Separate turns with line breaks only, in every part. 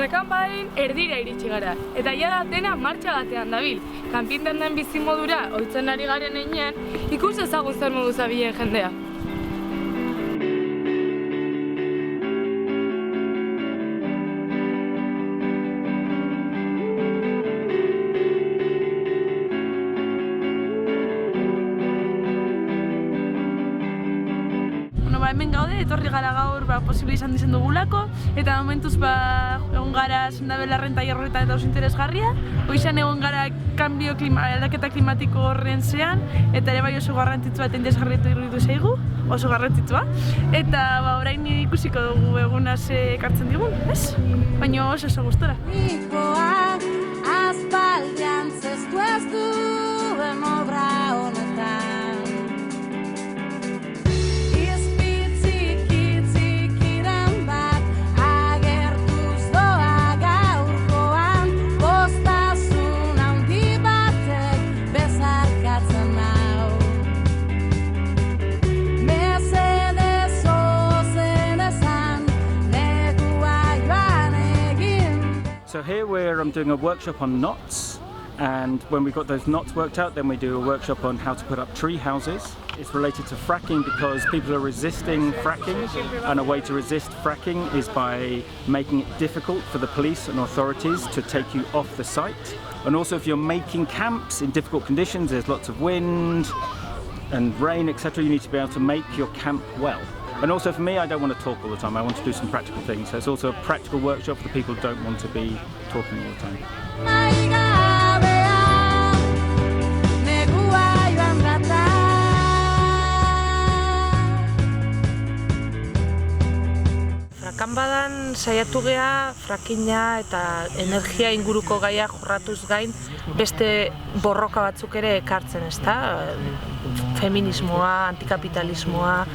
Frakanpadaren erdira iritsi gara, eta jada dena martxa batean dabil. Kanpintan den bizimodura ohitzen ari garen heinean, ikus ezagun zer modu zabilen jendea.
Hemen gaude, etorri gara gaur posible izan dizen dugulako, eta momentuz egon gara sendabelarren tailerreta eta oso interesgarria. Hoizan egon gara aldaketa klimatiko horren zean, eta ere bai oso garrantzitsua eta interesgarritu iruditu zaigu, oso garrantzitsua. Eta orain ikusiko dugu eguna ze ekartzen digun, ez? Baina oso gustora.
Nikoak aspaldian zestu ez duen obra honetan.
So here we're doing a workshop on knots, and when we've got those knots worked out, then we do a workshop on how to put up tree houses. It's related to fracking because people are resisting fracking, and a way to resist fracking is by making it difficult for the police and authorities to take you off the site. And also if you're making camps in difficult conditions, there's lots of wind and rain, etc., you need to be able to make your camp well. And also for me, I don't want to talk all the time, I want to do some practical things. So it's also a practical workshop for the people who don't want to be talking all the time.
Frakanpadan saiatu gea frakinga eta energia inguruko gaia jorratuz gain beste borroka batzuk ere ekartzen, ezta? Feminismoa, antikapitalismoa,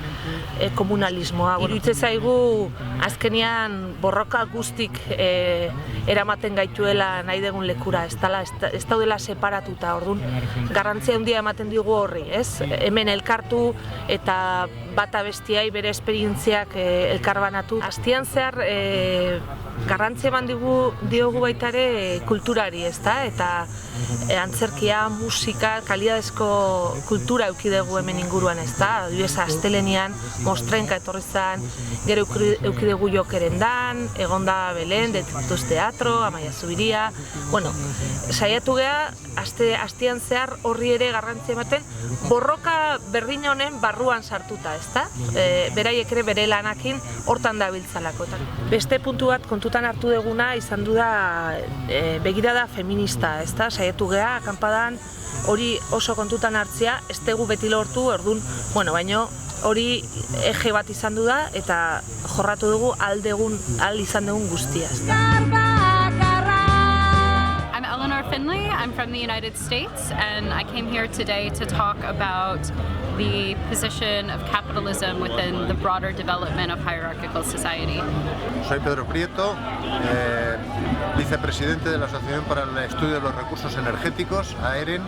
komunalismoa. Iruditzen zaigu azkenean borroka guztik eramaten gaituela nahi dugun lekura, ez daudela separatuta. Orduan garrantzia handia ematen digu horri, ez? Hemen elkartu eta bata bestiai bere esperientziak elkarbanatu. Astian zehar garrantzia eman diogu baita ere kulturari, ezta? Eta antzerkia, musika, kalidadezko kultura eduki dugu hemen inguruan, ezta? Adibidez astelenean mostrenka etorri zen, gero eduki dugu Jokerendan, egon da Belen, Detritus Teatro, Amaia Zubiria. Bueno, saiatu gea astean zehar horri ere garrantzia ematen borroka berdin honen barruan sartuta, ezta? Beraiek ere bere lanakin hortan dabiltzalako. Beste puntu bat kontutan hartu duguna izan du da begirada feminista, ezta? Saiatu gea akanpadan hori oso kontutan hartzea, ez dugu beti lortu, orduan, baino hori eje bat izan du da eta jorratu dugu ahal izan dugun guztia.
I'm Eleanor Finley, I'm from the United States, and I came here today to talk about the position of capitalism within the broader development of hierarchical society.
Soy Pedro Prieto, vicepresidente de la Asociación para el Estudio de los Recursos Energéticos, AEREN,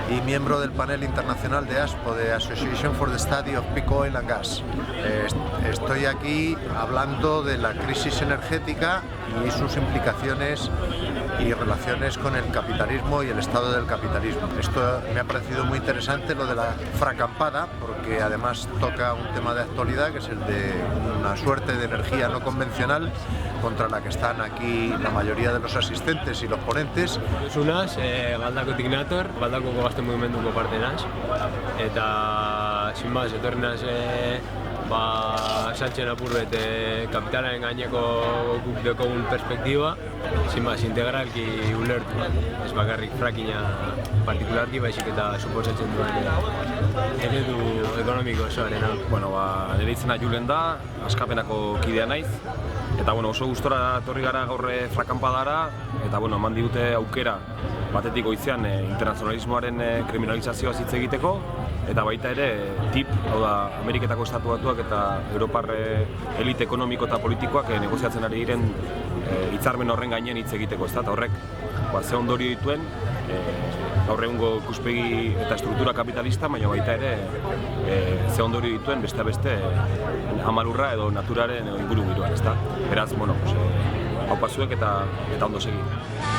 y miembro del panel internacional de ASPO, de Association for the Study of Peak Oil and Gas. Estoy aquí hablando de la crisis energética y sus implicaciones y relaciones con el capitalismo y el estado del capitalismo. Esto me ha parecido muy interesante, lo de la fracampada, porque además toca un tema de actualidad, que es el de una suerte de energía no convencional contra la que están aquí la mayoría de los asistentes y los ponentes.
Zunaz, galdakotik nator, galdakoko gazte mugimenduko parte naz, eta sin más, etorri naz saltzen apurbet kapitalaren gaineko guk dekogun perspektiba, sin más, integralki ulertu, ez bakarrik frakinga partikularki, baizik eta suposatzen duen eredu ekonomiko osoarena.
Nire izena Julen da, Askapenako kidea naiz, eta oso gustora etorri gara gaur frakanpadara, eta eman digute aukera batetik goizean internazionalismoaren kriminalizazioa hitz egiteko, eta baita ere TIP, hau da Ameriketako Estatu Batuak eta Europar elite ekonomiko eta politikoak negoziatzen ari diren hitzarmen horren gainen hitz egiteko, eta horrek ze ondorio dituen gaur egungo ikuspegi eta estruktura kapitalista, baina baita ere ze ondorio dituen beste amalurra edo naturaren inguru giroan, ezta? Beraz, haupa zuek eta ondo segi.